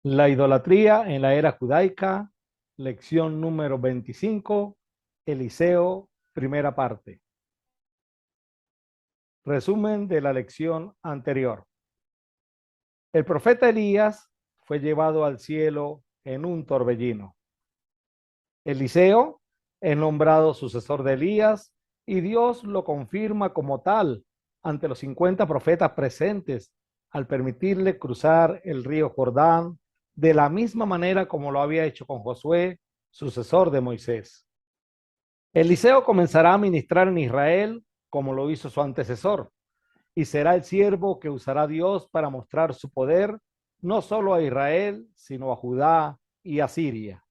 La idolatría en la era judaica, lección número 25, Eliseo, primera parte. Resumen de la lección anterior. El profeta Elías fue llevado al cielo en un torbellino. Eliseo es nombrado sucesor de Elías y Dios lo confirma como tal ante los 50 profetas presentes al permitirle cruzar el río Jordán de la misma manera como lo había hecho con Josué, sucesor de Moisés. Eliseo comenzará a ministrar en Israel como lo hizo su antecesor y será el siervo que usará Dios para mostrar su poder no solo a Israel, sino a Judá y a Siria.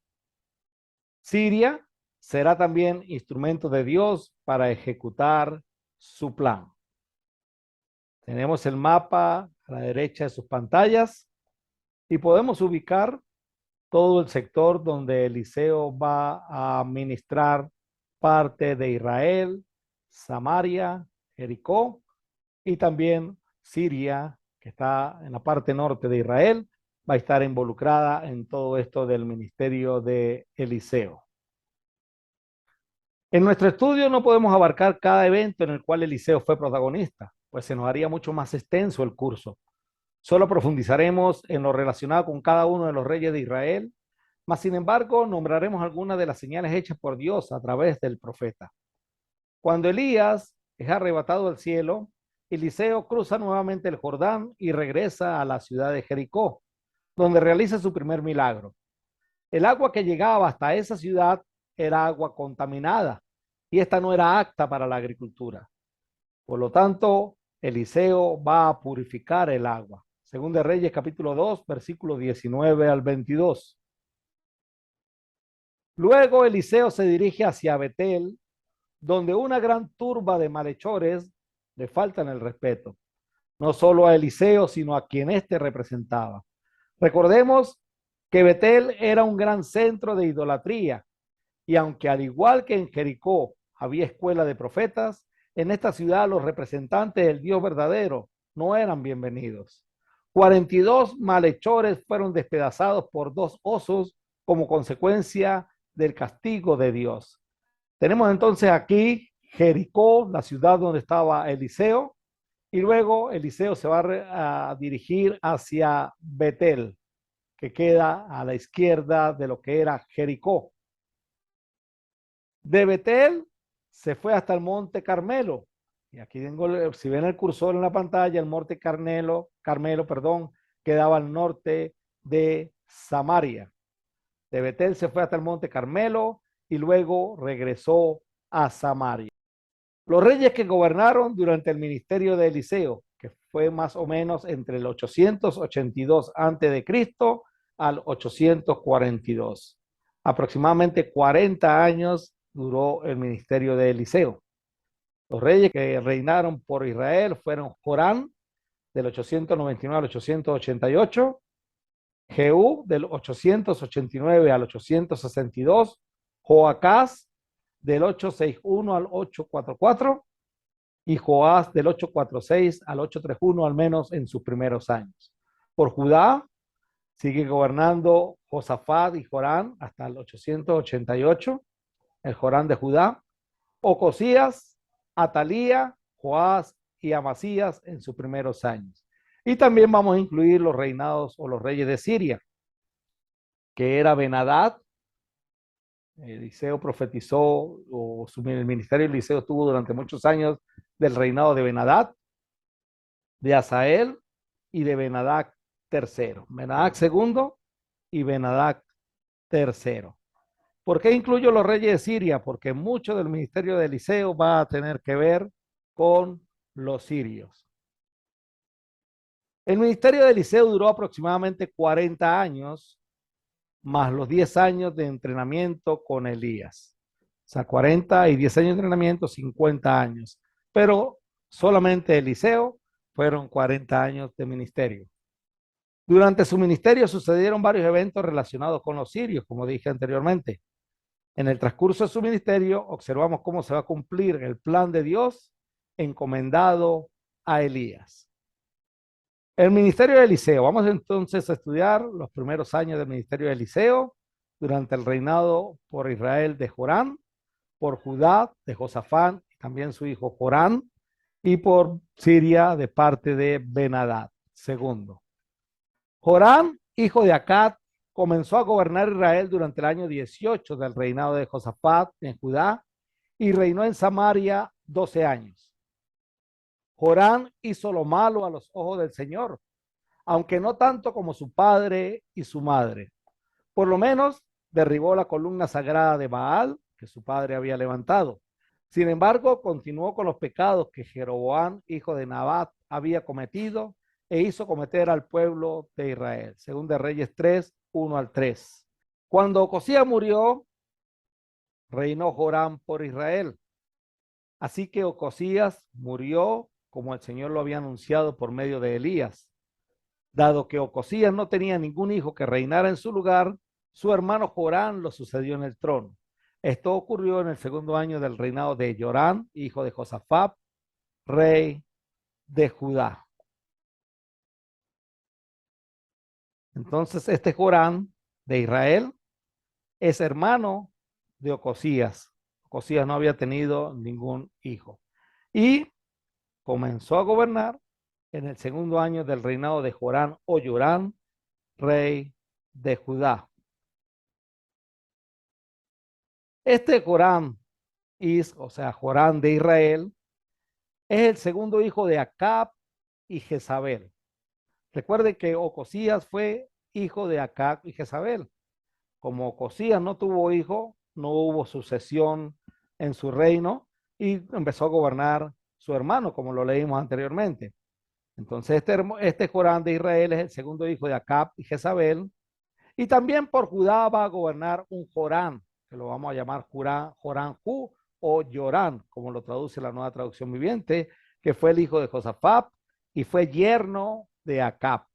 Siria será también instrumento de Dios para ejecutar su plan. Tenemos el mapa a la derecha de sus pantallas y podemos ubicar todo el sector donde Eliseo va a ministrar parte de Israel, Samaria, Jericó y también Siria, que está en la parte norte de Israel, va a estar involucrada en todo esto del ministerio de Eliseo. En nuestro estudio no podemos abarcar cada evento en el cual Eliseo fue protagonista, pues se nos haría mucho más extenso el curso. Solo profundizaremos en lo relacionado con cada uno de los reyes de Israel, mas sin embargo nombraremos algunas de las señales hechas por Dios a través del profeta. Cuando Elías es arrebatado al cielo, Eliseo cruza nuevamente el Jordán y regresa a la ciudad de Jericó, donde realiza su primer milagro. El agua que llegaba hasta esa ciudad era agua contaminada y esta no era apta para la agricultura. Por lo tanto, Eliseo va a purificar el agua. Según de Reyes capítulo 2, versículo 19 al 22. Luego Eliseo se dirige hacia Betel, donde una gran turba de malhechores le faltan el respeto, no solo a Eliseo, sino a quien éste representaba. Recordemos que Betel era un gran centro de idolatría y aunque al igual que en Jericó había escuela de profetas, en esta ciudad los representantes del Dios verdadero no eran bienvenidos. 42 malhechores fueron despedazados por dos osos como consecuencia del castigo de Dios. Tenemos entonces aquí Jericó, la ciudad donde estaba Eliseo, y luego Eliseo se va a dirigir hacia Betel, que queda a la izquierda de lo que era Jericó. De Betel se fue hasta el monte Carmelo. Y aquí tengo, si ven el cursor en la pantalla, el monte Carmelo, perdón, quedaba al norte de Samaria. De Betel se fue hasta el monte Carmelo y luego regresó a Samaria. Los reyes que gobernaron durante el ministerio de Eliseo, que fue más o menos entre el 882 a.C. al 842. Aproximadamente 40 años duró el ministerio de Eliseo. Los reyes que reinaron por Israel fueron Jorán, del 899 al 888, Jehú, del 889 al 862, Joacás, del 861 al 844, y Joás del 846 al 831, al menos en sus primeros años. Por Judá sigue gobernando Josafat y Jorán hasta el 888, el Jorán de Judá, Ocosías, Atalía, Joás y Amasías en sus primeros años. Y también vamos a incluir los reinados o los reyes de Siria, que era Ben-Hadad. Eliseo profetizó, el ministerio de Eliseo estuvo durante muchos años del reinado de Ben-Hadad, de Asael y de Ben-Hadad III. Ben-Hadad II y Ben-Hadad III. ¿Por qué incluyo los reyes de Siria? Porque mucho del ministerio de Eliseo va a tener que ver con los sirios. El ministerio de Eliseo duró aproximadamente 40 años, más los 10 años de entrenamiento con Elías. O sea, 40 y 10 años de entrenamiento, 50 años. Pero solamente Eliseo fueron 40 años de ministerio. Durante su ministerio sucedieron varios eventos relacionados con los sirios, como dije anteriormente. En el transcurso de su ministerio observamos cómo se va a cumplir el plan de Dios encomendado a Elías. El ministerio de Eliseo. Vamos entonces a estudiar los primeros años del ministerio de Eliseo durante el reinado por Israel de Jorán, por Judá de Josafán, también su hijo Jorán, y por Siria de parte de Ben-Hadad. Segundo, Jorán, hijo de Acab, comenzó a gobernar Israel durante el año 18 del reinado de Josafat en Judá y reinó en Samaria 12 años. Jorán hizo lo malo a los ojos del Señor, aunque no tanto como su padre y su madre. Por lo menos derribó la columna sagrada de Baal que su padre había levantado. Sin embargo, continuó con los pecados que Jeroboam, hijo de Nabat, había cometido e hizo cometer al pueblo de Israel. Según de Reyes 3, 1 al 3. Cuando Ocosías murió, reinó Joram por Israel. Así que Ocosías murió como el Señor lo había anunciado por medio de Elías. Dado que Ocosías no tenía ningún hijo que reinara en su lugar, su hermano Jorán lo sucedió en el trono. Esto ocurrió en el segundo año del reinado de Jorán, hijo de Josafat, rey de Judá. Entonces, este Jorán de Israel es hermano de Ocosías. Ocosías no había tenido ningún hijo. Y comenzó a gobernar en el segundo año del reinado de Jorán o Jorán, rey de Judá. Este Jorán, o sea, Jorán de Israel, es el segundo hijo de Acab y Jezabel. Recuerden que Ocosías fue hijo de Acab y Jezabel. Como Ocosías no tuvo hijo, no hubo sucesión en su reino y empezó a gobernar su hermano, como lo leímos anteriormente. Entonces, este Jorán de Israel es el segundo hijo de Acab y Jezabel. Y también por Judá va a gobernar un Jorán, que lo vamos a llamar Jorán Ju o Yorán, como lo traduce la nueva traducción viviente, que fue el hijo de Josafat y fue yerno de Acab,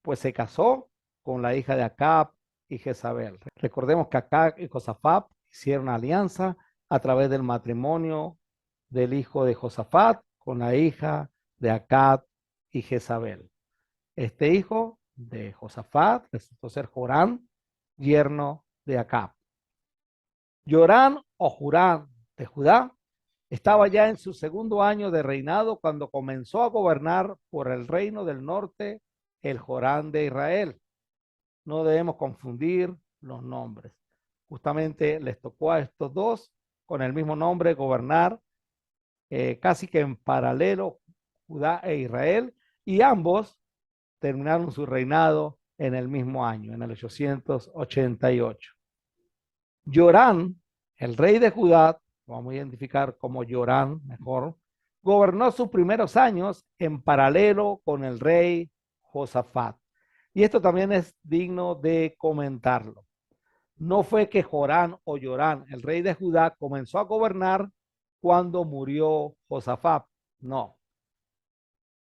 pues se casó con la hija de Acab y Jezabel. Recordemos que Acab y Josafat hicieron alianza a través del matrimonio del hijo de Josafat con la hija de Acab y Jezabel. Este hijo de Josafat resultó ser Jorán, yerno de Acab. Yorán o Jurán de Judá estaba ya en su segundo año de reinado cuando comenzó a gobernar por el reino del norte el Jorán de Israel. No debemos confundir los nombres. Justamente les tocó a estos dos con el mismo nombre gobernar casi que en paralelo Judá e Israel, y ambos terminaron su reinado en el mismo año, en el 888. Yorán, el rey de Judá, vamos a identificar como Yorán mejor, gobernó sus primeros años en paralelo con el rey Josafat. Y esto también es digno de comentarlo. No fue que Jorán o Yorán, el rey de Judá, comenzó a gobernar cuando murió Josafat. No.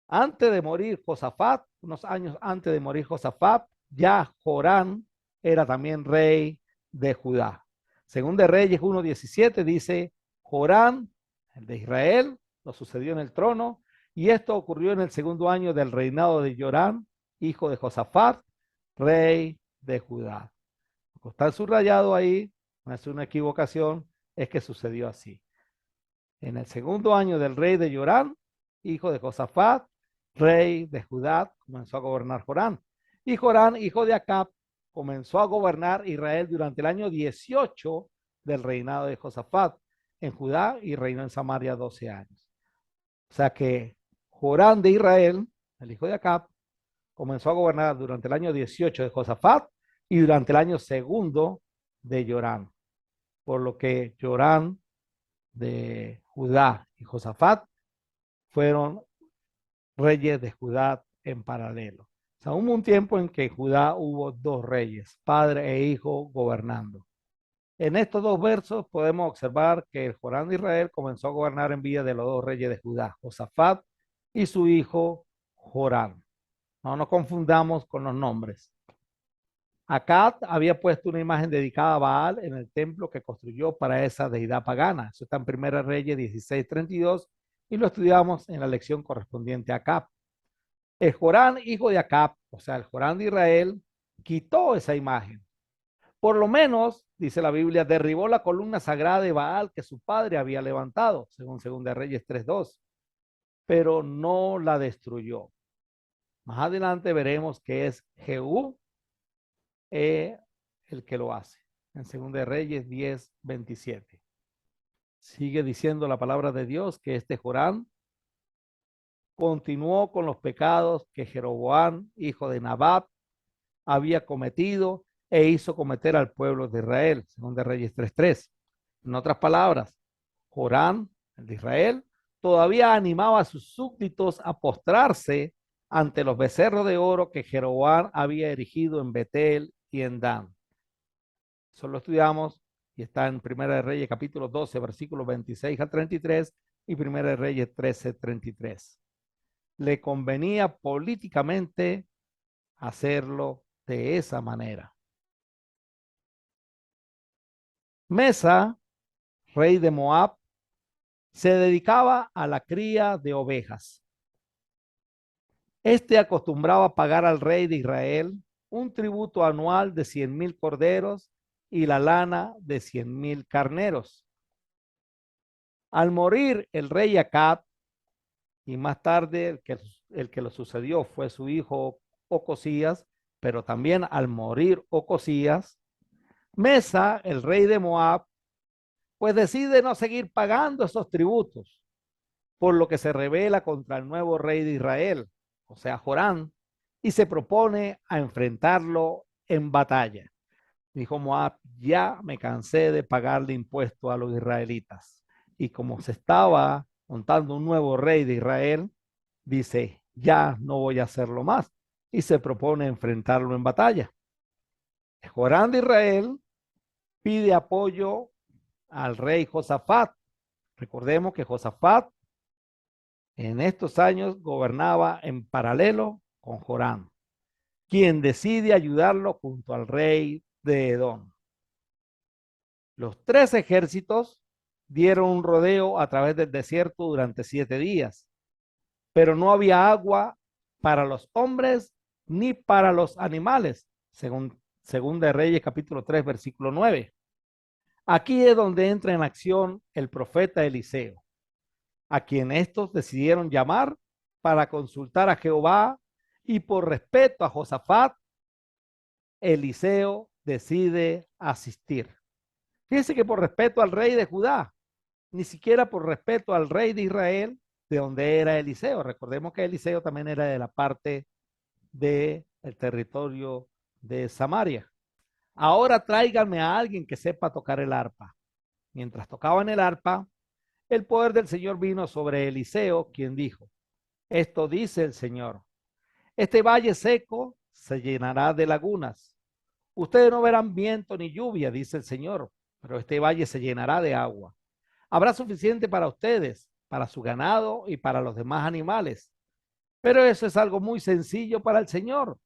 Antes de morir Josafat, unos años antes de morir Josafat, ya Jorán era también rey de Judá. Según de Reyes 1:17 dice, Jorán, el de Israel, lo sucedió en el trono, y esto ocurrió en el segundo año del reinado de Jorán, hijo de Josafat, rey de Judá. Está subrayado ahí, no es una equivocación, es que sucedió así. En el segundo año del rey de Jorán, hijo de Josafat, rey de Judá, comenzó a gobernar Jorán. Y Jorán, hijo de Acab, comenzó a gobernar Israel durante el año 18 del reinado de Josafat en Judá y reinó en Samaria 12 años. O sea que Jorán de Israel, el hijo de Acab, comenzó a gobernar durante el año 18 de Josafat y durante el año segundo de Jorán. Por lo que Jorán de Judá y Josafat fueron reyes de Judá en paralelo. O sea, hubo un tiempo en que en Judá hubo dos reyes, padre e hijo, gobernando. En estos dos versos podemos observar que el Jorán de Israel comenzó a gobernar en vida de los dos reyes de Judá, Josafat y su hijo Jorán. No nos confundamos con los nombres. Acab había puesto una imagen dedicada a Baal en el templo que construyó para esa deidad pagana. Eso está en Primera Reyes 16:32 y lo estudiamos en la lección correspondiente a Acab. El Jorán, hijo de Acab, o sea, el Jorán de Israel, quitó esa imagen. Por lo menos, dice la Biblia, derribó la columna sagrada de Baal que su padre había levantado, según 2 Reyes 3:2, pero no la destruyó. Más adelante veremos que es Jehú el que lo hace, en 2 Reyes 10:27. Sigue diciendo la palabra de Dios que este Jorán continuó con los pecados que Jeroboam, hijo de Nabat, había cometido e hizo cometer al pueblo de Israel, según de Reyes 3:3. En otras palabras, Jorán, el de Israel, todavía animaba a sus súbditos a postrarse ante los becerros de oro que Jeroboam había erigido en Betel y en Dan. Eso lo estudiamos y está en Primera de Reyes capítulo 12, versículos 26 al 33 y Primera de Reyes 13:33. Le convenía políticamente hacerlo de esa manera. Mesa, rey de Moab, se dedicaba a la cría de ovejas. Este acostumbraba pagar al rey de Israel un tributo anual de 100,000 corderos y la lana de 100,000 carneros. Al morir el rey Acab, y más tarde el que lo sucedió fue su hijo Ocosías, pero también al morir Ocosías, Mesa, el rey de Moab, pues decide no seguir pagando esos tributos, por lo que se rebela contra el nuevo rey de Israel, o sea, Jorán, y se propone a enfrentarlo en batalla. Dijo Moab, ya me cansé de pagarle impuesto a los israelitas. Y como se estaba montando un nuevo rey de Israel, dice, ya no voy a hacerlo más. Y se propone enfrentarlo en batalla. Jorán de Israel pide apoyo al rey Josafat. Recordemos que Josafat en estos años gobernaba en paralelo con Jorán, quien decide ayudarlo junto al rey de Edom. Los tres ejércitos dieron un rodeo a través del desierto durante 7 días, pero no había agua para los hombres ni para los animales, según de Reyes capítulo 3, versículo 9. Aquí es donde entra en acción el profeta Eliseo, a quien estos decidieron llamar para consultar a Jehová, y por respeto a Josafat, Eliseo decide asistir. Fíjense que por respeto al rey de Judá, ni siquiera por respeto al rey de Israel, de donde era Eliseo. Recordemos que Eliseo también era de la parte del territorio de Samaria. Ahora tráiganme a alguien que sepa tocar el arpa. Mientras tocaban el arpa, el poder del Señor vino sobre Eliseo, quien dijo, esto dice el Señor, este valle seco se llenará de lagunas. Ustedes no verán viento ni lluvia, dice el Señor, pero este valle se llenará de agua. Habrá suficiente para ustedes, para su ganado y para los demás animales. Pero eso es algo muy sencillo para el Señor,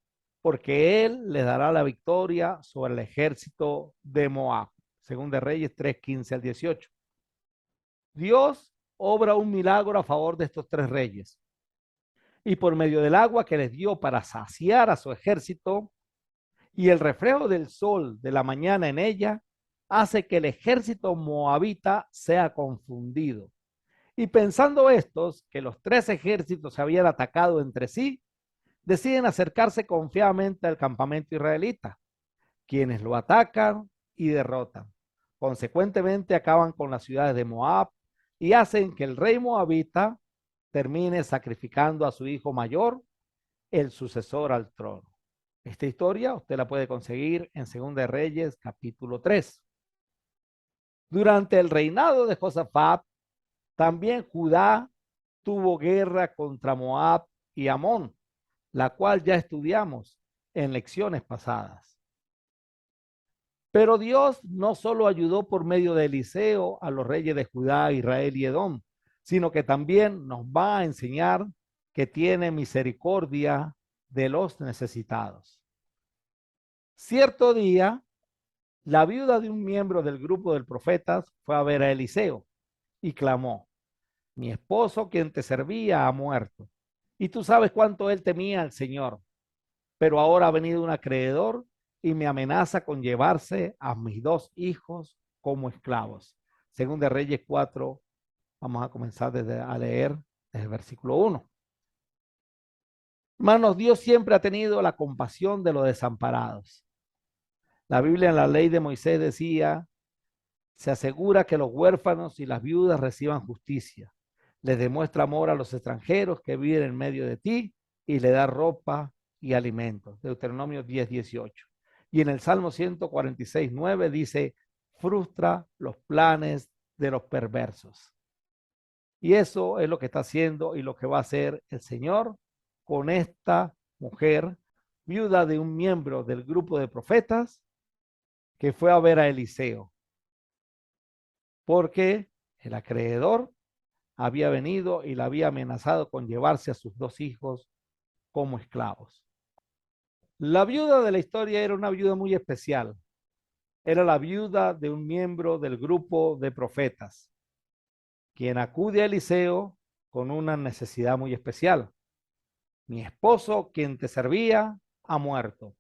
porque Él les dará la victoria sobre el ejército de Moab. Según de Reyes 3:15 al 18. Dios obra un milagro a favor de estos tres reyes. Y por medio del agua que les dio para saciar a su ejército y el reflejo del sol de la mañana en ella, hace que el ejército moabita sea confundido. Y pensando estos que los tres ejércitos se habían atacado entre sí, deciden acercarse confiadamente al campamento israelita, quienes lo atacan y derrotan. Consecuentemente acaban con las ciudades de Moab y hacen que el rey moabita termine sacrificando a su hijo mayor, el sucesor al trono. Esta historia usted la puede conseguir en 2 Reyes capítulo 3. Durante el reinado de Josafat, también Judá tuvo guerra contra Moab y Amón, la cual ya estudiamos en lecciones pasadas. Pero Dios no solo ayudó por medio de Eliseo a los reyes de Judá, Israel y Edom, sino que también nos va a enseñar que tiene misericordia de los necesitados. Cierto día, la viuda de un miembro del grupo de profetas fue a ver a Eliseo y clamó, mi esposo quien te servía ha muerto Y tú sabes cuánto él temía al Señor. Pero ahora ha venido un acreedor y me amenaza con llevarse a mis dos hijos como esclavos. Según de Reyes 4, vamos a comenzar a leer desde el versículo 1. Hermanos, Dios siempre ha tenido la compasión de los desamparados. La Biblia en la ley de Moisés decía, se asegura que los huérfanos y las viudas reciban justicia. Les demuestra amor a los extranjeros que viven en medio de ti y le da ropa y alimentos. Deuteronomio 10:18. Y en el Salmo 146:9 dice, frustra los planes de los perversos. Y eso es lo que está haciendo y lo que va a hacer el Señor con esta mujer, viuda de un miembro del grupo de profetas, que fue a ver a Eliseo, porque el acreedor había venido y la había amenazado con llevarse a sus dos hijos como esclavos. La viuda de la historia era una viuda muy especial. Era la viuda de un miembro del grupo de profetas, quien acude a Eliseo con una necesidad muy especial. Mi esposo, quien te servía, ha muerto.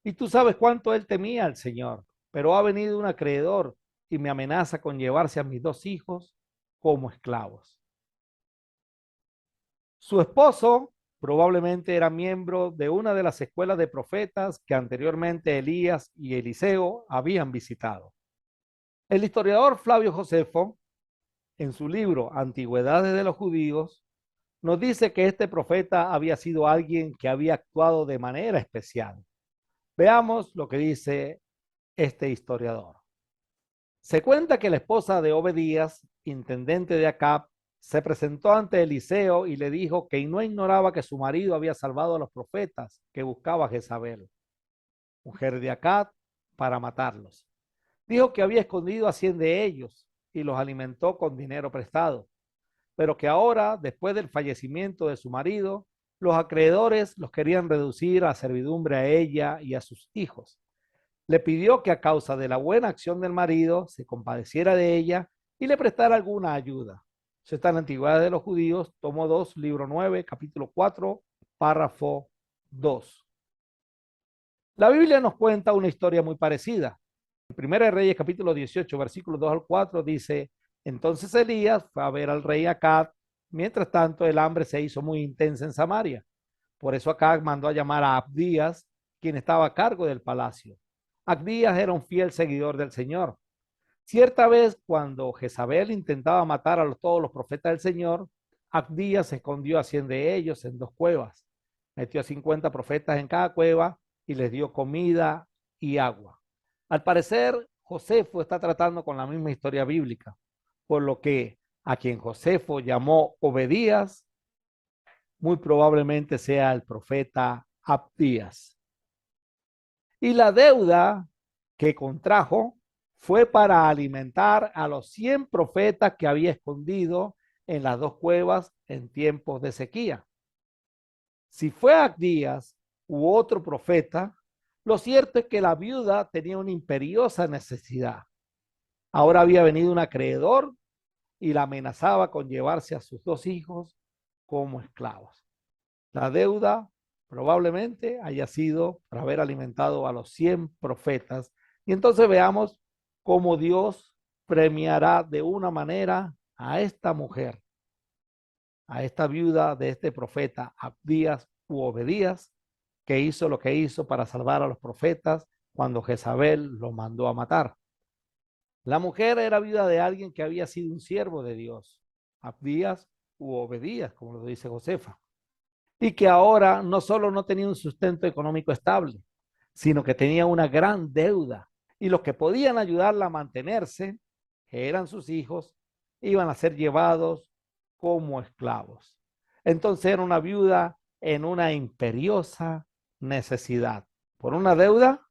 Y tú sabes cuánto él temía al Señor, pero ha venido un acreedor y me amenaza con llevarse a mis dos hijos como esclavos. Su esposo probablemente era miembro de una de las escuelas de profetas que anteriormente Elías y Eliseo habían visitado. El historiador Flavio Josefo, en su libro Antigüedades de los Judíos, nos dice que este profeta había sido alguien que había actuado de manera especial. Veamos lo que dice este historiador. Se cuenta que la esposa de Obedías, intendente de Acab, se presentó ante Eliseo y le dijo que no ignoraba que su marido había salvado a los profetas que buscaba a Jezabel, mujer de Acab, para matarlos. Dijo que había escondido a 100 de ellos y los alimentó con dinero prestado, pero que ahora, después del fallecimiento de su marido, los acreedores los querían reducir a servidumbre a ella y a sus hijos. Le pidió que a causa de la buena acción del marido se compadeciera de ella y le prestara alguna ayuda. Eso está en la Antigüedad de los Judíos, tomo 2, libro 9, capítulo 4, párrafo 2. La Biblia nos cuenta una historia muy parecida. En Primera de Reyes, capítulo 18, versículos 2 al 4, dice, entonces Elías fue a ver al rey Acab. Mientras tanto, el hambre se hizo muy intensa en Samaria. Por eso Acab mandó a llamar a Abdías, quien estaba a cargo del palacio. Abdías era un fiel seguidor del Señor. Cierta vez, cuando Jezabel intentaba matar a todos los profetas del Señor, Abdías se escondió a 100 de ellos en dos cuevas. Metió a 50 profetas en cada cueva y les dio comida y agua. Al parecer, Josefo está tratando con la misma historia bíblica, por lo que a quien Josefo llamó Obedías, muy probablemente sea el profeta Abdías. Y la deuda que contrajo fue para alimentar a los 100 profetas que había escondido en las dos cuevas en tiempos de sequía. Si fue Abdías u otro profeta, lo cierto es que la viuda tenía una imperiosa necesidad. Ahora había venido un acreedor y la amenazaba con llevarse a sus dos hijos como esclavos. La deuda probablemente haya sido por haber alimentado a los 100 profetas. Y entonces veamos cómo Dios premiará de una manera a esta mujer, a esta viuda de este profeta Abdías u Obedías, que hizo lo que hizo para salvar a los profetas cuando Jezabel los mandó a matar. La mujer era viuda de alguien que había sido un siervo de Dios, Abdías u Obedías, como lo dice Josefa, y que ahora no solo no tenía un sustento económico estable, sino que tenía una gran deuda. Y los que podían ayudarla a mantenerse, que eran sus hijos, iban a ser llevados como esclavos. Entonces era una viuda en una imperiosa necesidad por una deuda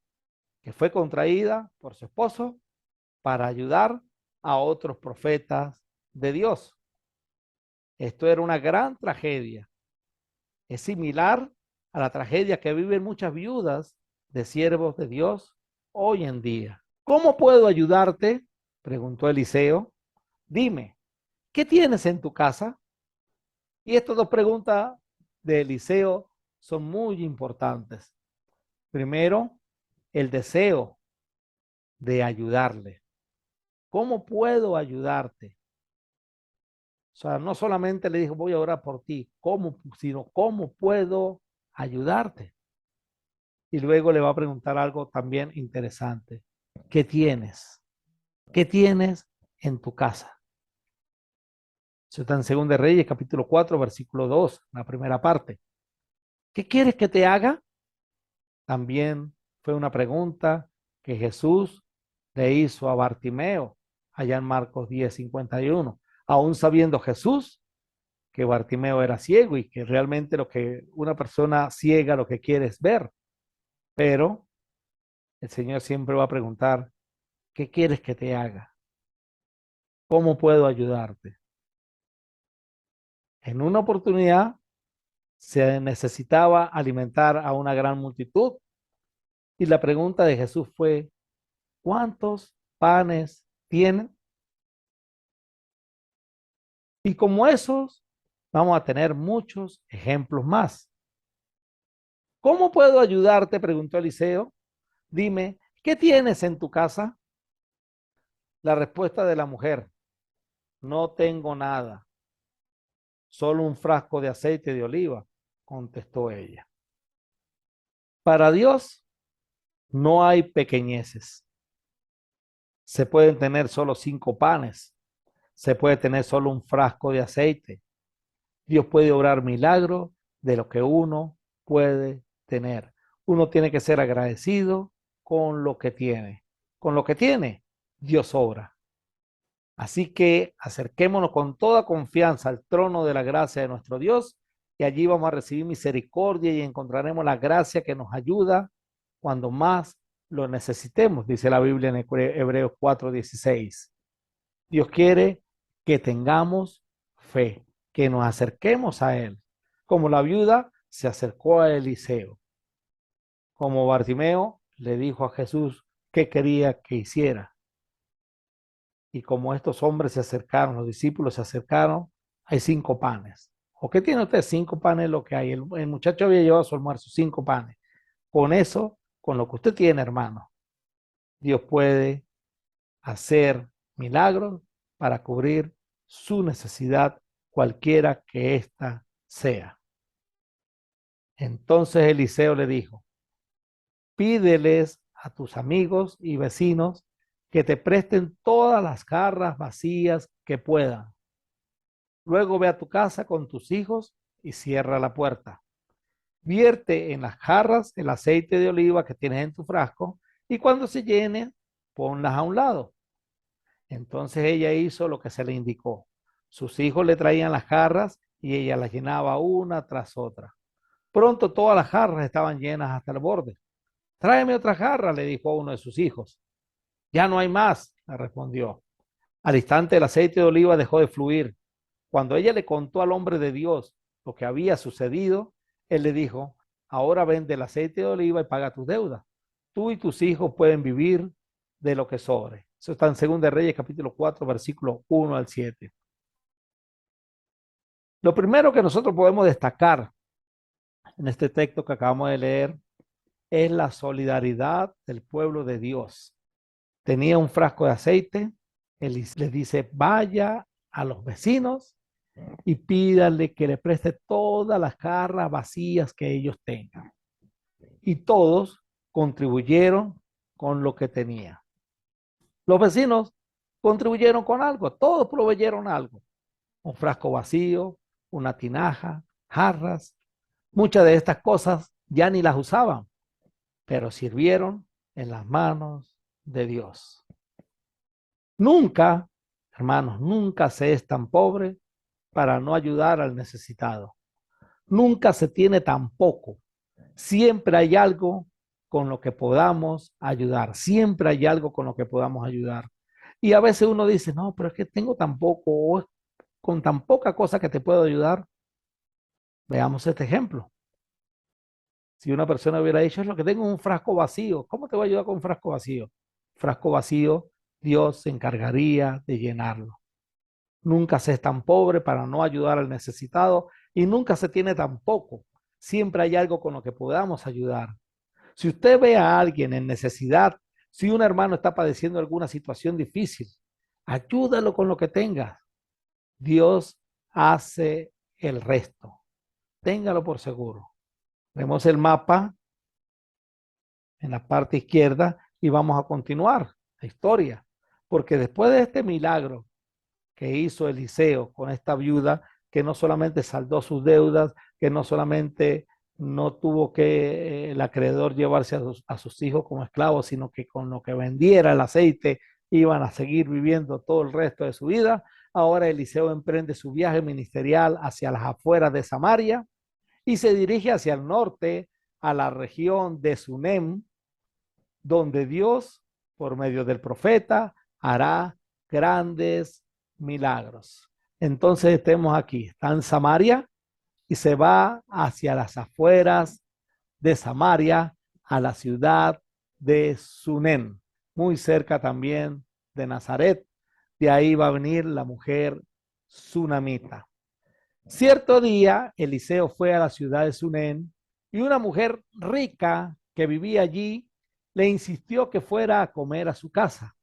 que fue contraída por su esposo para ayudar a otros profetas de Dios. Esto era una gran tragedia. Es similar a la tragedia que viven muchas viudas de siervos de Dios hoy en día. ¿Cómo puedo ayudarte?, preguntó Eliseo. Dime, ¿qué tienes en tu casa? Y estas dos preguntas de Eliseo son muy importantes. Primero, el deseo de ayudarle. ¿Cómo puedo ayudarte? O sea, no solamente le dijo, voy a orar por ti, ¿cómo? Sino cómo puedo ayudarte. Y luego le va a preguntar algo también interesante. ¿Qué tienes? ¿Qué tienes en tu casa? Eso está en 2 de Reyes, capítulo 4, versículo 2, la primera parte. ¿Qué quieres que te haga? También fue una pregunta que Jesús le hizo a Bartimeo, allá en Marcos 10:51. Aún sabiendo Jesús que Bartimeo era ciego y que realmente lo que una persona ciega lo que quiere es ver. Pero el Señor siempre va a preguntar, ¿qué quieres que te haga? ¿Cómo puedo ayudarte? En una oportunidad se necesitaba alimentar a una gran multitud y la pregunta de Jesús fue, ¿cuántos panes tienen? Y como esos, vamos a tener muchos ejemplos más. ¿Cómo puedo ayudarte? Preguntó Eliseo. Dime, ¿qué tienes en tu casa? La respuesta de la mujer, no tengo nada, solo un frasco de aceite de oliva, contestó ella. Para Dios no hay pequeñeces. Se pueden tener solo 5 panes, se puede tener solo un frasco de aceite. Dios puede obrar milagros de lo que uno puede tener. Uno tiene que ser agradecido con lo que tiene. Con lo que tiene, Dios obra. Así que acerquémonos con toda confianza al trono de la gracia de nuestro Dios y allí vamos a recibir misericordia y encontraremos la gracia que nos ayuda cuando más lo necesitemos, dice la Biblia en Hebreos 4:16. Dios quiere que tengamos fe, que nos acerquemos a Él, como la viuda se acercó a Eliseo, como Bartimeo le dijo a Jesús qué quería que hiciera. Y como estos hombres se acercaron, los discípulos se acercaron, hay 5 panes. ¿O qué tiene usted? 5 panes lo que hay. El muchacho había llevado a su almuerzo 5 panes. Con eso, con lo que usted tiene, hermano, Dios puede hacer milagros para cubrir su necesidad, cualquiera que ésta sea. Entonces Eliseo le dijo, pídeles a tus amigos y vecinos que te presten todas las jarras vacías que puedan. Luego ve a tu casa con tus hijos y cierra la puerta. Vierte en las jarras el aceite de oliva que tienes en tu frasco y cuando se llene, ponlas a un lado. Entonces ella hizo lo que se le indicó. Sus hijos le traían las jarras y ella las llenaba una tras otra. Pronto todas las jarras estaban llenas hasta el borde. Tráeme otra jarra, le dijo a uno de sus hijos. Ya no hay más, le respondió. Al instante el aceite de oliva dejó de fluir. Cuando ella le contó al hombre de Dios lo que había sucedido, él le dijo, ahora vende el aceite de oliva y paga tus deudas. Tú y tus hijos pueden vivir de lo que sobre. Eso está en 2 de Reyes, capítulo 4, versículos 1 al 7. Lo primero que nosotros podemos destacar en este texto que acabamos de leer es la solidaridad del pueblo de Dios. Tenía un frasco de aceite, él les dice, vaya a los vecinos y pídale que le preste todas las jarras vacías que ellos tengan. Y todos contribuyeron con lo que tenían. Los vecinos contribuyeron con algo, todos proveyeron algo. Un frasco vacío, una tinaja, jarras. Muchas de estas cosas ya ni las usaban, pero sirvieron en las manos de Dios. Nunca, hermanos, nunca se es tan pobre para no ayudar al necesitado. Nunca se tiene tan poco. Siempre hay algo con lo que podamos ayudar. Siempre hay algo con lo que podamos ayudar. Y a veces uno dice, no, pero es que tengo tan poco o es con tan poca cosa que te puedo ayudar. Veamos este ejemplo. Si una persona hubiera dicho, es lo que tengo un frasco vacío, ¿cómo te voy a ayudar con un frasco vacío? Frasco vacío, Dios se encargaría de llenarlo. Nunca se es tan pobre para no ayudar al necesitado y nunca se tiene tan poco. Siempre hay algo con lo que podamos ayudar. Si usted ve a alguien en necesidad, si un hermano está padeciendo alguna situación difícil, ayúdalo con lo que tenga. Dios hace el resto. Téngalo por seguro. Vemos el mapa en la parte izquierda y vamos a continuar la historia. Porque después de este milagro que hizo Eliseo con esta viuda, que no solamente saldó sus deudas, que no solamente no tuvo que el acreedor llevarse a sus hijos como esclavos, sino que con lo que vendiera el aceite iban a seguir viviendo todo el resto de su vida. Ahora Eliseo emprende su viaje ministerial hacia las afueras de Samaria y se dirige hacia el norte, a la región de Sunem, donde Dios, por medio del profeta, hará grandes milagros. Entonces estemos aquí, está en Samaria y se va hacia las afueras de Samaria a la ciudad de Sunem, muy cerca también de Nazaret. De ahí va a venir la mujer sunamita. Cierto día, Eliseo fue a la ciudad de Sunem y una mujer rica que vivía allí le insistió que fuera a comer a su casa.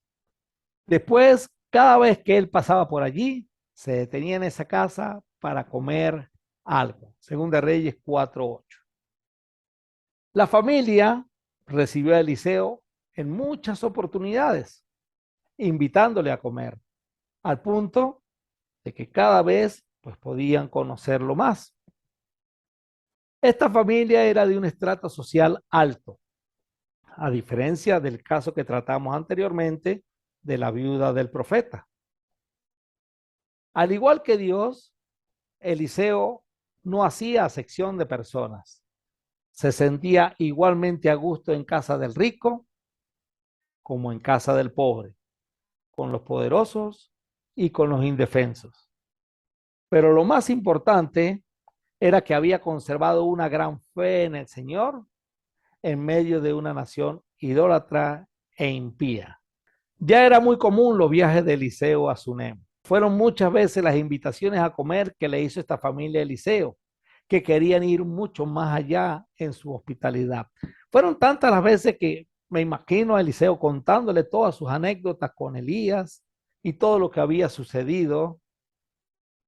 Después, cada vez que él pasaba por allí, se detenía en esa casa para comer algo. Según de Reyes 4:8. La familia recibió a Eliseo en muchas oportunidades, invitándole a comer, al punto de que cada vez pues podían conocerlo más. Esta familia era de un estrato social alto, a diferencia del caso que tratamos anteriormente de la viuda del profeta. Al igual que Dios, Eliseo no hacía acepción de personas. Se sentía igualmente a gusto en casa del rico como en casa del pobre, con los poderosos y con los indefensos. Pero lo más importante era que había conservado una gran fe en el Señor en medio de una nación idólatra e impía. Ya era muy común los viajes de Eliseo a Sunem. Fueron muchas veces las invitaciones a comer que le hizo esta familia a Eliseo, que querían ir mucho más allá en su hospitalidad. Fueron tantas las veces que me imagino a Eliseo contándole todas sus anécdotas con Elías y todo lo que había sucedido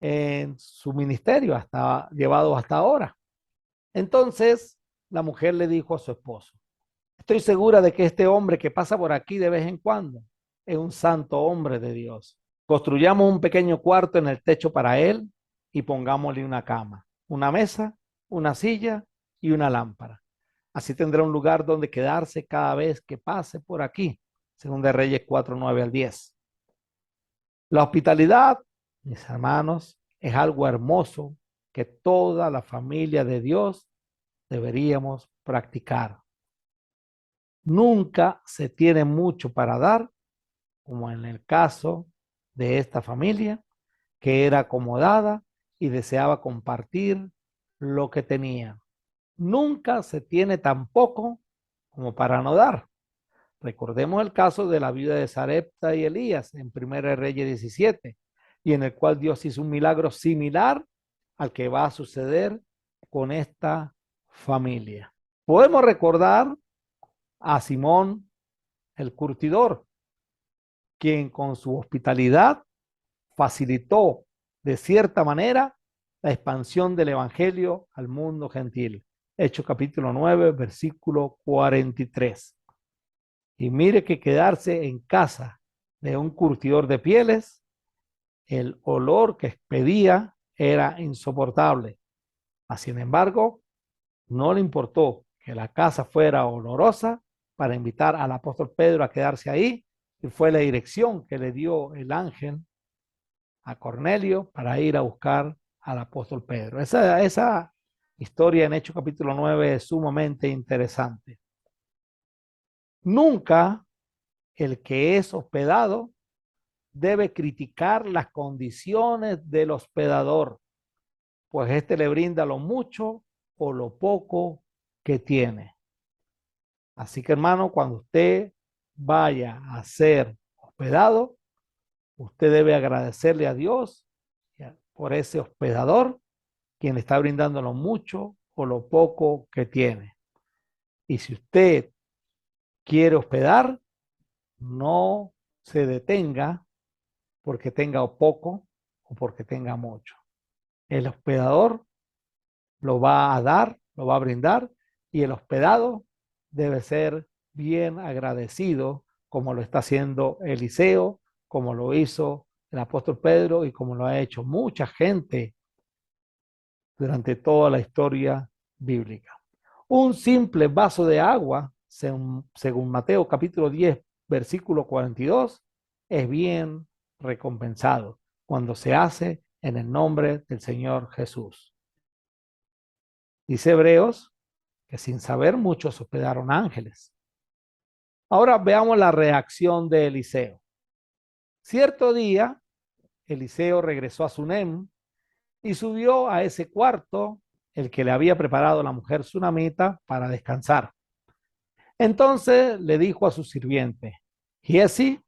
en su ministerio hasta llevado hasta ahora. Entonces la mujer le dijo a su esposo: estoy segura de que este hombre que pasa por aquí de vez en cuando es un santo hombre de Dios. Construyamos un pequeño cuarto en el techo para él y pongámosle una cama, una mesa, una silla y una lámpara. Así tendrá un lugar donde quedarse cada vez que pase por aquí, según de Reyes 4:9-10. La hospitalidad, mis hermanos, es algo hermoso que toda la familia de Dios deberíamos practicar. Nunca se tiene mucho para dar, como en el caso de esta familia, que era acomodada y deseaba compartir lo que tenía. Nunca se tiene tan poco como para no dar. Recordemos el caso de la viuda de Sarepta y Elías en 1 Reyes 17, y en el cual Dios hizo un milagro similar al que va a suceder con esta familia. Podemos recordar a Simón el curtidor, quien con su hospitalidad facilitó de cierta manera la expansión del evangelio al mundo gentil. Hechos capítulo 9, versículo 43. Y mire que quedarse en casa de un curtidor de pieles, el olor que expedía era insoportable. Sin embargo, no le importó que la casa fuera olorosa para invitar al apóstol Pedro a quedarse ahí, y fue la dirección que le dio el ángel a Cornelio para ir a buscar al apóstol Pedro. Esa historia en Hechos capítulo 9 es sumamente interesante. Nunca el que es hospedado debe criticar las condiciones del hospedador, pues éste le brinda lo mucho o lo poco que tiene. Así que, hermano, cuando usted vaya a ser hospedado, usted debe agradecerle a Dios por ese hospedador quien está brindando lo mucho o lo poco que tiene. Y si usted quiere hospedar, no se detenga porque tenga poco o porque tenga mucho. El hospedador lo va a dar, lo va a brindar, y el hospedado debe ser bien agradecido, como lo está haciendo Eliseo, como lo hizo el apóstol Pedro y como lo ha hecho mucha gente durante toda la historia bíblica. Un simple vaso de agua, según Mateo capítulo 10, versículo 42, es bien recompensado cuando se hace en el nombre del Señor Jesús. Dice Hebreos que sin saber muchos hospedaron ángeles. Ahora veamos la reacción de Eliseo. Cierto día, Eliseo regresó a Sunem y subió a ese cuarto, el que le había preparado la mujer sunamita, para descansar. Entonces le dijo a su sirviente: Giesi,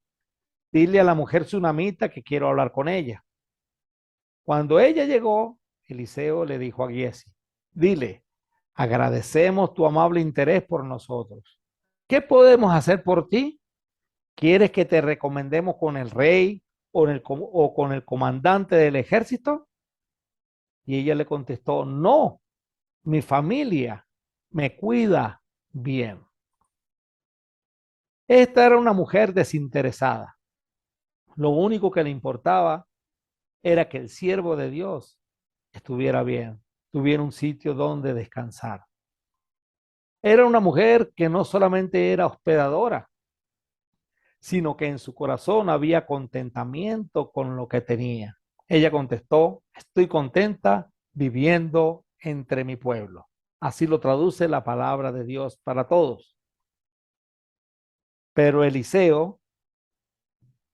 dile a la mujer sunamita que quiero hablar con ella. Cuando ella llegó, Eliseo le dijo a Giesi: dile, agradecemos tu amable interés por nosotros. ¿Qué podemos hacer por ti? ¿Quieres que te recomendemos con el rey o con el comandante del ejército? Y ella le contestó: no, mi familia me cuida bien. Esta era una mujer desinteresada. Lo único que le importaba era que el siervo de Dios estuviera bien, tuviera un sitio donde descansar. Era una mujer que no solamente era hospedadora, sino que en su corazón había contentamiento con lo que tenía. Ella contestó: estoy contenta viviendo entre mi pueblo. Así lo traduce la palabra de Dios para todos. Pero Eliseo,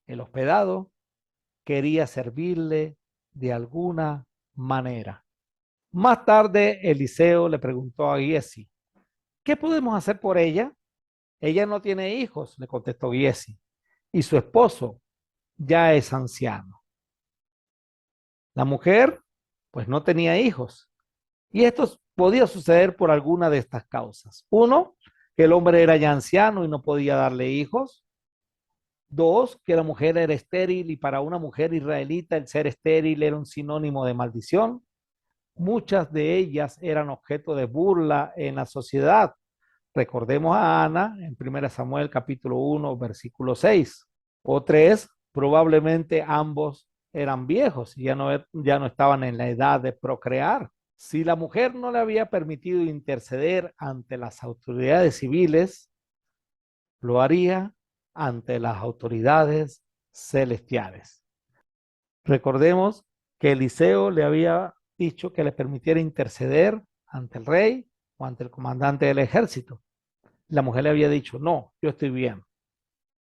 el hospedado, quería servirle de alguna manera. Más tarde, Eliseo le preguntó a Giesi: ¿qué podemos hacer por ella? Ella no tiene hijos, le contestó Giesi, y su esposo ya es anciano. La mujer, pues no tenía hijos. Y esto podía suceder por alguna de estas causas. Uno, que el hombre era ya anciano y no podía darle hijos. Dos, que la mujer era estéril y para una mujer israelita el ser estéril era un sinónimo de maldición. Muchas de ellas eran objeto de burla en la sociedad. Recordemos a Ana en 1 Samuel capítulo 1, versículo 6. O tres, probablemente ambos eran viejos y ya no estaban en la edad de procrear. Si la mujer no le había permitido interceder ante las autoridades civiles, lo haría ante las autoridades celestiales. Recordemos que Eliseo le había dicho que le permitiera interceder ante el rey o ante el comandante del ejército. La mujer le había dicho: no, yo estoy bien.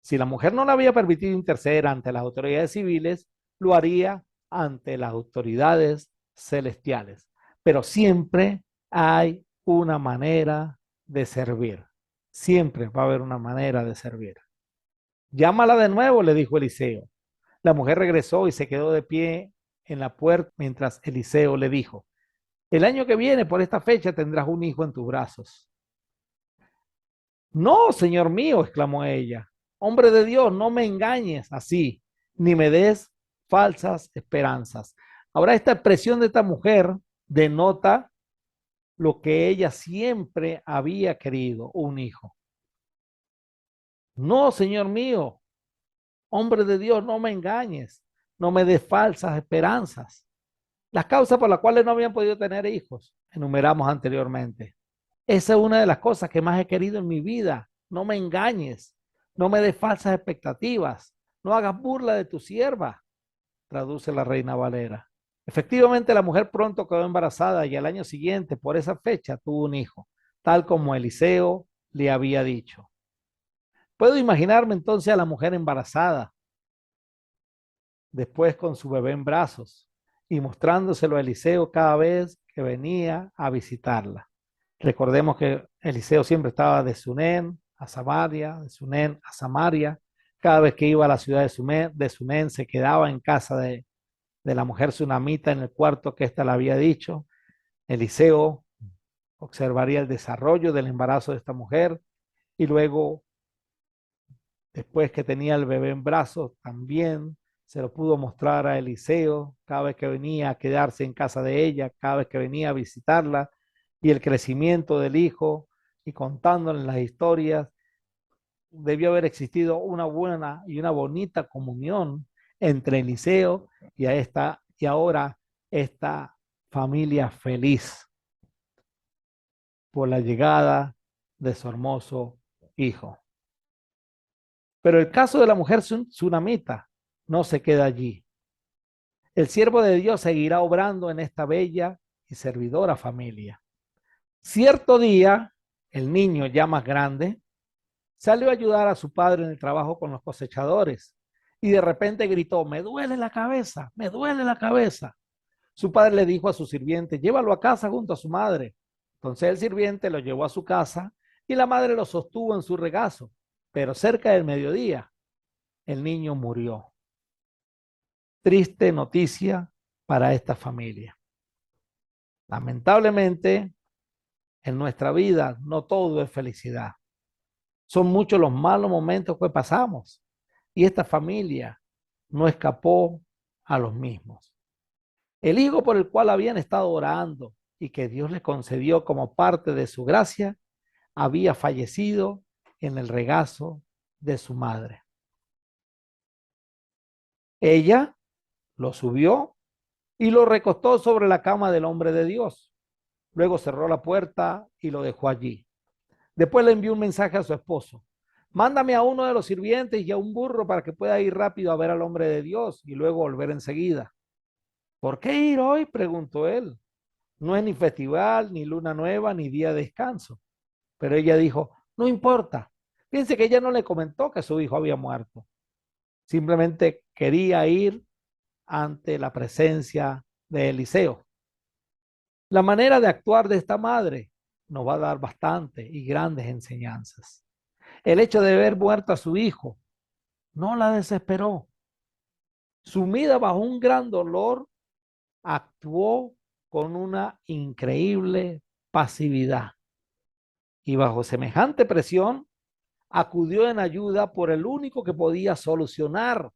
Si la mujer no le había permitido interceder ante las autoridades civiles, lo haría ante las autoridades celestiales. Pero siempre hay una manera de servir. Siempre va a haber una manera de servir. Llámala de nuevo, le dijo Eliseo. La mujer regresó y se quedó de pie en la puerta mientras Eliseo le dijo: el año que viene, por esta fecha, tendrás un hijo en tus brazos. No, señor mío, exclamó ella. Hombre de Dios, no me engañes así, ni me des falsas esperanzas. Ahora, esta expresión de esta mujer denota lo que ella siempre había querido: un hijo. No, señor mío, hombre de Dios, no me engañes, no me des falsas esperanzas. Las causas por las cuales no habían podido tener hijos, enumeramos anteriormente. Esa es una de las cosas que más he querido en mi vida. No me engañes, no me des falsas expectativas, no hagas burla de tu sierva, traduce la Reina Valera. Efectivamente, la mujer pronto quedó embarazada y al año siguiente, por esa fecha, tuvo un hijo, tal como Eliseo le había dicho. Puedo imaginarme entonces a la mujer embarazada, después con su bebé en brazos y mostrándoselo a Eliseo cada vez que venía a visitarla. Recordemos que Eliseo siempre estaba de Sunén a Samaria, de Sunén a Samaria. Cada vez que iba a la ciudad de Sunén se quedaba en casa de la mujer sunamita en el cuarto que ésta le había dicho. Eliseo observaría el desarrollo del embarazo de esta mujer y luego, después que tenía el bebé en brazos, también se lo pudo mostrar a Eliseo cada vez que venía a quedarse en casa de ella, cada vez que venía a visitarla, y el crecimiento del hijo, y contándole las historias, debió haber existido una buena y una bonita comunión entre Eliseo y ahora esta familia feliz por la llegada de su hermoso hijo. Pero el caso de la mujer tsunamita no se queda allí. El siervo de Dios seguirá obrando en esta bella y servidora familia. Cierto día, el niño ya más grande salió a ayudar a su padre en el trabajo con los cosechadores y de repente gritó: me duele la cabeza, me duele la cabeza. Su padre le dijo a su sirviente: llévalo a casa junto a su madre. Entonces el sirviente lo llevó a su casa y la madre lo sostuvo en su regazo, pero cerca del mediodía el niño murió. Triste noticia para esta familia. Lamentablemente, en nuestra vida no todo es felicidad. Son muchos los malos momentos que pasamos y esta familia no escapó a los mismos. El hijo por el cual habían estado orando y que Dios le concedió como parte de su gracia, había fallecido en el regazo de su madre. Ella lo subió y lo recostó sobre la cama del hombre de Dios. Luego cerró la puerta y lo dejó allí. Después le envió un mensaje a su esposo: mándame a uno de los sirvientes y a un burro para que pueda ir rápido a ver al hombre de Dios y luego volver enseguida. ¿Por qué ir hoy?, preguntó él. No es ni festival, ni luna nueva, ni día de descanso. Pero ella dijo: no importa. Fíjense que ella no le comentó que su hijo había muerto. Simplemente quería ir ante la presencia de Eliseo. La manera de actuar de esta madre nos va a dar bastante y grandes enseñanzas. El hecho de ver muerto a su hijo no la desesperó. Sumida bajo un gran dolor, actuó con una increíble pasividad y bajo semejante presión acudió en ayuda por el único que podía solucionar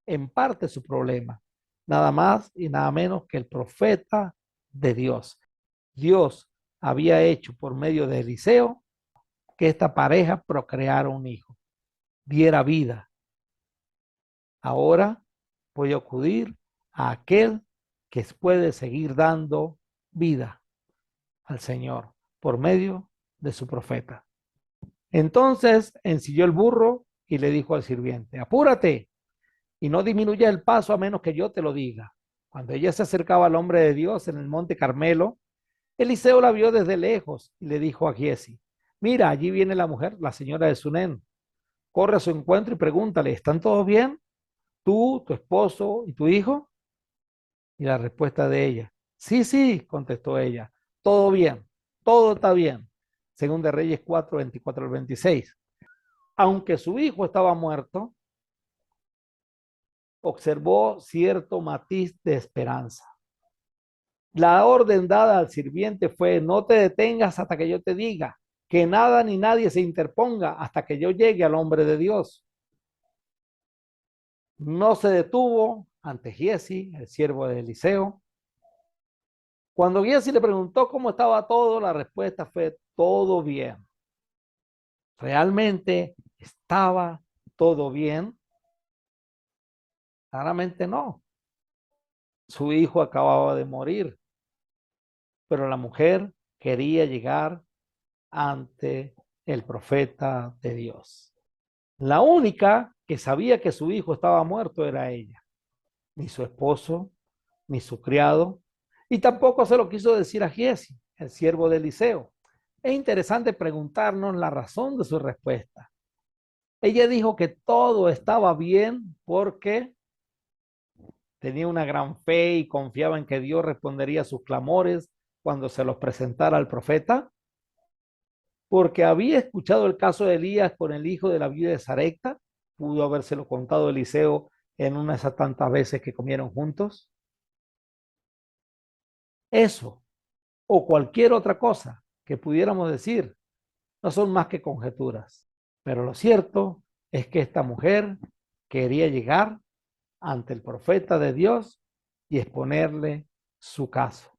en parte su problema, nada más y nada menos que el profeta de Dios. Dios había hecho por medio de Eliseo que esta pareja procreara un hijo, diera vida. Ahora voy a acudir a aquel que puede seguir dando vida al Señor por medio de su profeta. Entonces ensilló el burro y le dijo al sirviente: apúrate y no disminuya el paso a menos que yo te lo diga. Cuando ella se acercaba al hombre de Dios en el monte Carmelo, Eliseo la vio desde lejos y le dijo a Giesi: mira, allí viene la mujer, la señora de Sunén. Corre a su encuentro y pregúntale: ¿están todos bien? ¿Tú, tu esposo y tu hijo? Y la respuesta de ella: sí, sí, contestó ella, todo bien, todo está bien. Según de Reyes 4, 24 al 26. Aunque su hijo estaba muerto, observó cierto matiz de esperanza. La orden dada al sirviente fue: no te detengas hasta que yo te diga, que nada ni nadie se interponga hasta que yo llegue al hombre de Dios. No se detuvo ante Giesi, el siervo de Eliseo. Cuando Giesi le preguntó cómo estaba todo, la respuesta fue: todo bien. ¿Realmente estaba todo bien? Claramente no. Su hijo acababa de morir, pero la mujer quería llegar ante el profeta de Dios. La única que sabía que su hijo estaba muerto era ella, ni su esposo, ni su criado, y tampoco se lo quiso decir a Giesi, el siervo de Eliseo. Es interesante preguntarnos la razón de su respuesta. Ella dijo que todo estaba bien porque tenía una gran fe y confiaba en que Dios respondería a sus clamores cuando se los presentara al profeta, porque había escuchado el caso de Elías con el hijo de la viuda de Sarepta. Pudo habérselo contado Eliseo en una de esas tantas veces que comieron juntos. Eso o cualquier otra cosa que pudiéramos decir, no son más que conjeturas. Pero lo cierto es que esta mujer quería llegar ante el profeta de Dios y exponerle su caso.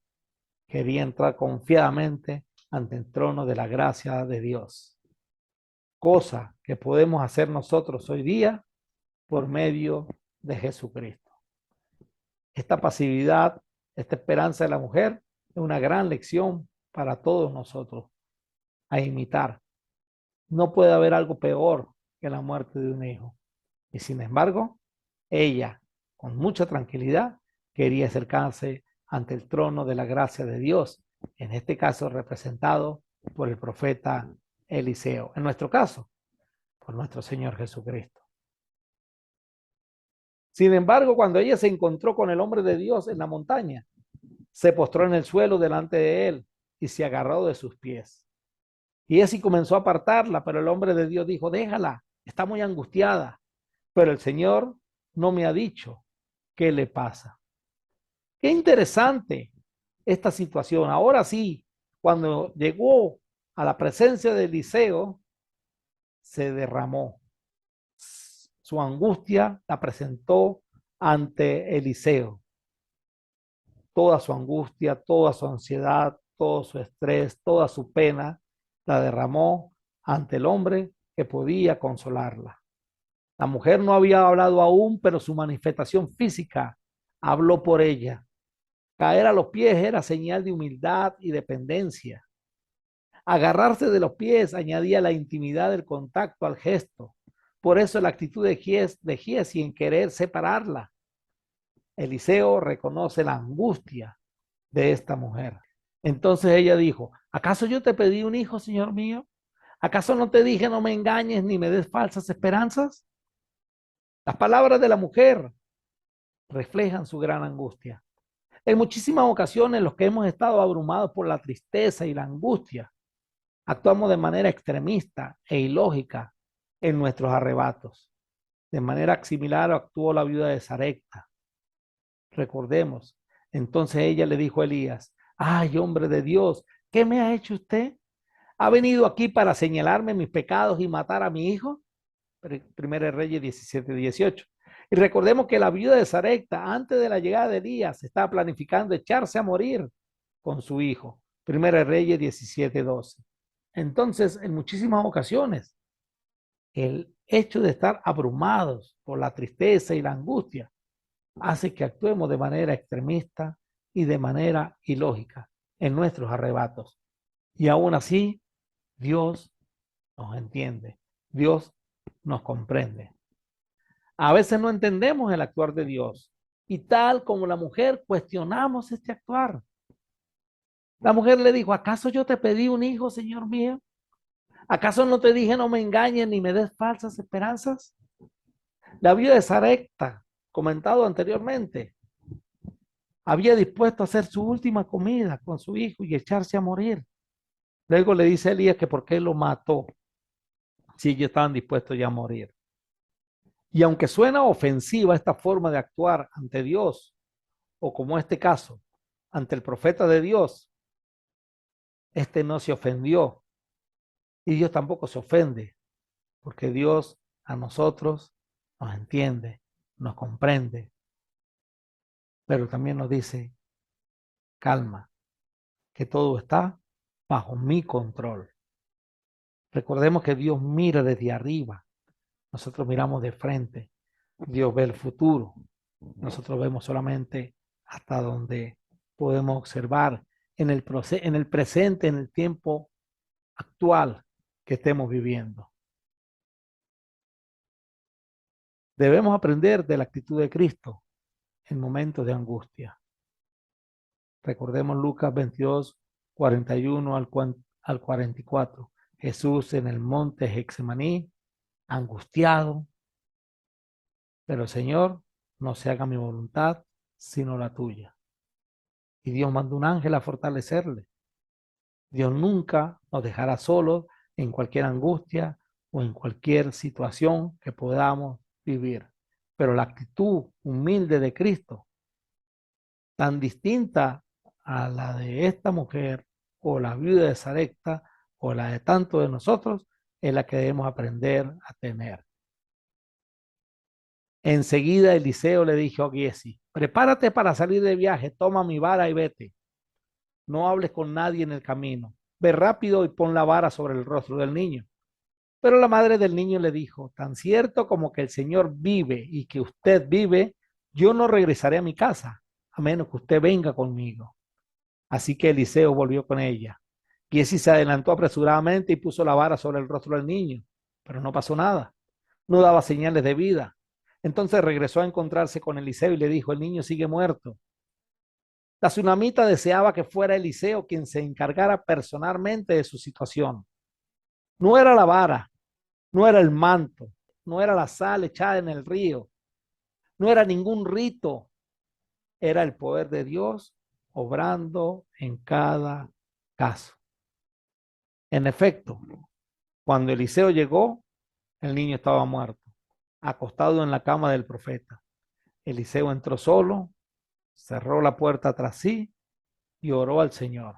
Quería entrar confiadamente ante el trono de la gracia de Dios, cosa que podemos hacer nosotros hoy día por medio de Jesucristo. Esta pasividad, esta esperanza de la mujer es una gran lección para todos nosotros a imitar. No puede haber algo peor que la muerte de un hijo. Y sin embargo, ella, con mucha tranquilidad, quería acercarse ante el trono de la gracia de Dios, en este caso representado por el profeta Eliseo. En nuestro caso, por nuestro Señor Jesucristo. Sin embargo, cuando ella se encontró con el hombre de Dios en la montaña, se postró en el suelo delante de él y se agarró de sus pies. Y así comenzó a apartarla, pero el hombre de Dios dijo, déjala, está muy angustiada. Pero el Señor no me ha dicho qué le pasa. Qué interesante esta situación. Ahora sí, cuando llegó a la presencia de Eliseo, se derramó. Su angustia la presentó ante Eliseo. Toda su angustia, toda su ansiedad, todo su estrés, toda su pena, la derramó ante el hombre que podía consolarla. La mujer no había hablado aún, pero su manifestación física habló por ella. Caer a los pies era señal de humildad y dependencia. Agarrarse de los pies añadía la intimidad del contacto al gesto. Por eso la actitud de Giesi en querer separarla. Eliseo reconoce la angustia de esta mujer. Entonces ella dijo, ¿acaso yo te pedí un hijo, Señor mío? ¿Acaso no te dije no me engañes ni me des falsas esperanzas? Las palabras de la mujer reflejan su gran angustia. En muchísimas ocasiones los que hemos estado abrumados por la tristeza y la angustia, actuamos de manera extremista e ilógica en nuestros arrebatos. De manera similar actuó la viuda de Sarepta. Recordemos, entonces ella le dijo a Elías, ay, hombre de Dios, ¿qué me ha hecho usted? ¿Ha venido aquí para señalarme mis pecados y matar a mi hijo? Primera Reyes 17:18. Y recordemos que la viuda de Sarepta, antes de la llegada de Elías, estaba planificando echarse a morir con su hijo. Primera Reyes 17:12. Entonces, en muchísimas ocasiones, el hecho de estar abrumados por la tristeza y la angustia hace que actuemos de manera extremista y de manera ilógica en nuestros arrebatos. Y aún así, Dios nos entiende, Dios nos comprende. A veces no entendemos el actuar de Dios y tal como la mujer cuestionamos este actuar. La mujer le dijo, ¿acaso yo te pedí un hijo, Señor mío? ¿Acaso no te dije no me engañes ni me des falsas esperanzas? La viuda de Sarepta, comentado anteriormente, había dispuesto a hacer su última comida con su hijo y echarse a morir. Luego le dice a Elías que por qué lo mató si ellos estaban dispuestos ya a morir. Y aunque suena ofensiva esta forma de actuar ante Dios, o como este caso, ante el profeta de Dios, este no se ofendió y Dios tampoco se ofende, porque Dios a nosotros nos entiende, nos comprende, pero también nos dice, calma, que todo está bajo mi control. Recordemos que Dios mira desde arriba, nosotros miramos de frente, Dios ve el futuro, nosotros vemos solamente hasta donde podemos observar en el presente, en el tiempo actual que estemos viviendo. Debemos aprender de la actitud de Cristo en momentos de angustia. Recordemos Lucas 22, 41 al 44. Jesús en el monte Getsemaní, angustiado, pero Señor, no se haga mi voluntad, sino la tuya. Y Dios mandó un ángel a fortalecerle. Dios nunca nos dejará solos en cualquier angustia o en cualquier situación que podamos vivir. Pero la actitud humilde de Cristo, tan distinta a la de esta mujer o la viuda de Sarepta o la de tanto de nosotros es la que debemos aprender a tener. Enseguida Eliseo le dijo a Giesi, prepárate para salir de viaje, toma mi vara y vete. No hables con nadie en el camino. Ve rápido y pon la vara sobre el rostro del niño. Pero la madre del niño le dijo, tan cierto como que el Señor vive y que usted vive, yo no regresaré a mi casa, a menos que usted venga conmigo. Así que Eliseo volvió con ella. Giesi se adelantó apresuradamente y puso la vara sobre el rostro del niño, pero no pasó nada. No daba señales de vida. Entonces regresó a encontrarse con Eliseo y le dijo, el niño sigue muerto. La tsunamita deseaba que fuera Eliseo quien se encargara personalmente de su situación. No era la vara, no era el manto, no era la sal echada en el río, no era ningún rito, era el poder de Dios obrando en cada caso. En efecto, cuando Eliseo llegó, el niño estaba muerto, acostado en la cama del profeta. Eliseo entró solo, cerró la puerta tras sí y oró al Señor.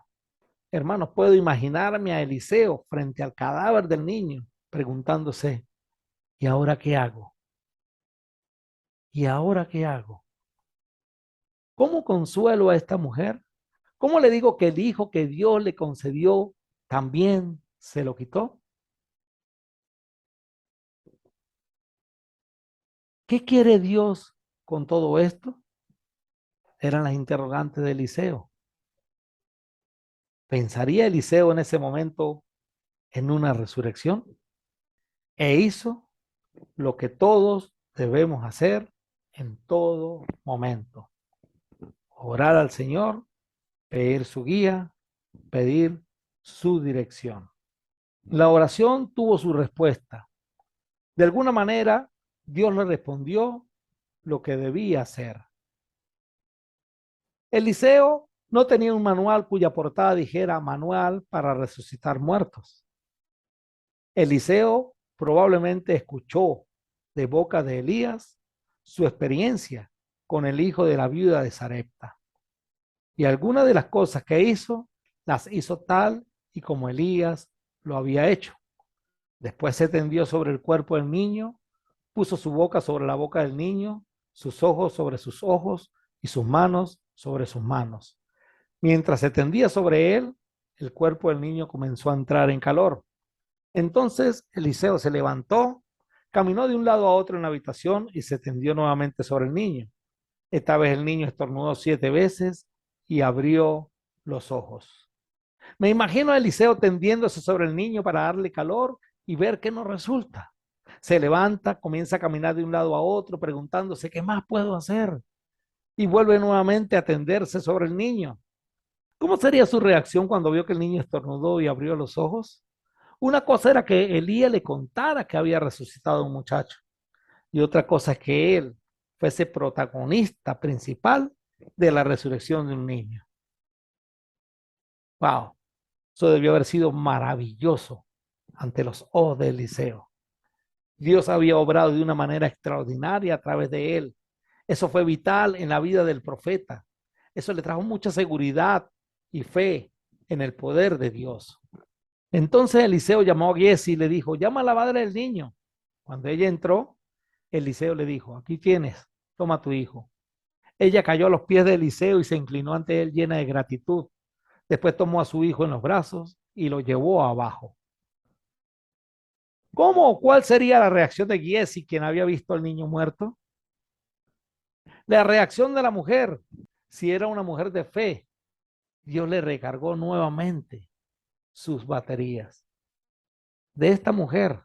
Hermanos, puedo imaginarme a Eliseo frente al cadáver del niño, preguntándose, ¿y ahora qué hago? ¿Y ahora qué hago? ¿Cómo consuelo a esta mujer? ¿Cómo le digo que el hijo que Dios le concedió también se lo quitó? ¿Qué quiere Dios con todo esto? Eran las interrogantes de Eliseo. ¿Pensaría Eliseo en ese momento en una resurrección? E hizo lo que todos debemos hacer en todo momento. Orar al Señor, pedir su guía, pedir su dirección. La oración tuvo su respuesta. De alguna manera, Dios le respondió lo que debía hacer. Eliseo no tenía un manual cuya portada dijera manual para resucitar muertos. Eliseo probablemente escuchó de boca de Elías su experiencia con el hijo de la viuda de Sarepta. Y algunas de las cosas que hizo, las hizo tal y como Elías lo había hecho. Después se tendió sobre el cuerpo del niño, puso su boca sobre la boca del niño, sus ojos sobre sus ojos y sus manos sobre sus manos. Mientras se tendía sobre él, el cuerpo del niño comenzó a entrar en calor. Entonces Eliseo se levantó, caminó de un lado a otro en la habitación y se tendió nuevamente sobre el niño. Esta vez el niño estornudó 7 veces y abrió los ojos. Me imagino a Eliseo tendiéndose sobre el niño para darle calor y ver qué no resulta. Se levanta, comienza a caminar de un lado a otro preguntándose qué más puedo hacer y vuelve nuevamente a tenderse sobre el niño. ¿Cómo sería su reacción cuando vio que el niño estornudó y abrió los ojos? Una cosa era que Elías le contara que había resucitado a un muchacho y otra cosa es que él fuese protagonista principal de la resurrección de un niño. Wow, eso debió haber sido maravilloso ante los ojos de Eliseo. Dios había obrado de una manera extraordinaria a través de él. Eso fue vital en la vida del profeta. Eso le trajo mucha seguridad y fe en el poder de Dios. Entonces Eliseo llamó a Giesi y le dijo, llama a la madre del niño. Cuando ella entró, Eliseo le dijo, aquí tienes, toma tu hijo. Ella cayó a los pies de Eliseo y se inclinó ante él llena de gratitud. Después tomó a su hijo en los brazos y lo llevó abajo. ¿Cómo o cuál sería la reacción de Giesi, quien había visto al niño muerto? La reacción de la mujer, si era una mujer de fe, Dios le recargó nuevamente sus baterías. De esta mujer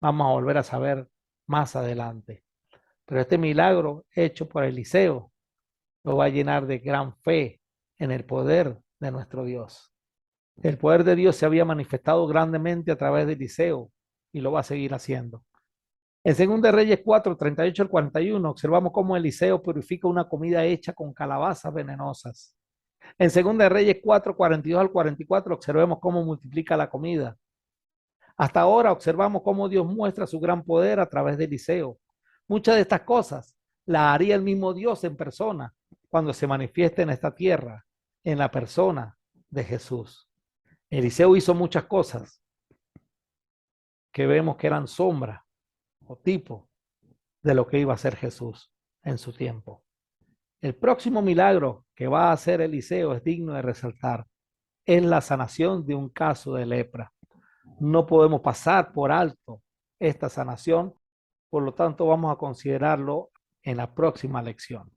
vamos a volver a saber más adelante. Pero este milagro hecho por Eliseo lo va a llenar de gran fe en el poder de nuestro Dios. El poder de Dios se había manifestado grandemente a través de Eliseo y lo va a seguir haciendo. En 2 de Reyes 4, 38 al 41, observamos cómo Eliseo purifica una comida hecha con calabazas venenosas. En 2 de Reyes 4, 42 al 44, observemos cómo multiplica la comida. Hasta ahora observamos cómo Dios muestra su gran poder a través de Eliseo. Muchas de estas cosas las haría el mismo Dios en persona cuando se manifieste en esta tierra en la persona de Jesús. Eliseo hizo muchas cosas que vemos que eran sombras o tipo de lo que iba a hacer Jesús en su tiempo. El próximo milagro que va a hacer Eliseo es digno de resaltar. Es la sanación de un caso de lepra. No podemos pasar por alto esta sanación, por lo tanto vamos a considerarlo en la próxima lección.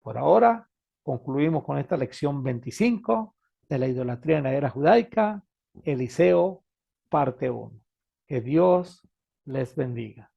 Por ahora, concluimos con esta lección 25 de la idolatría en la era judaica, Eliseo, parte 1. Que Dios les bendiga.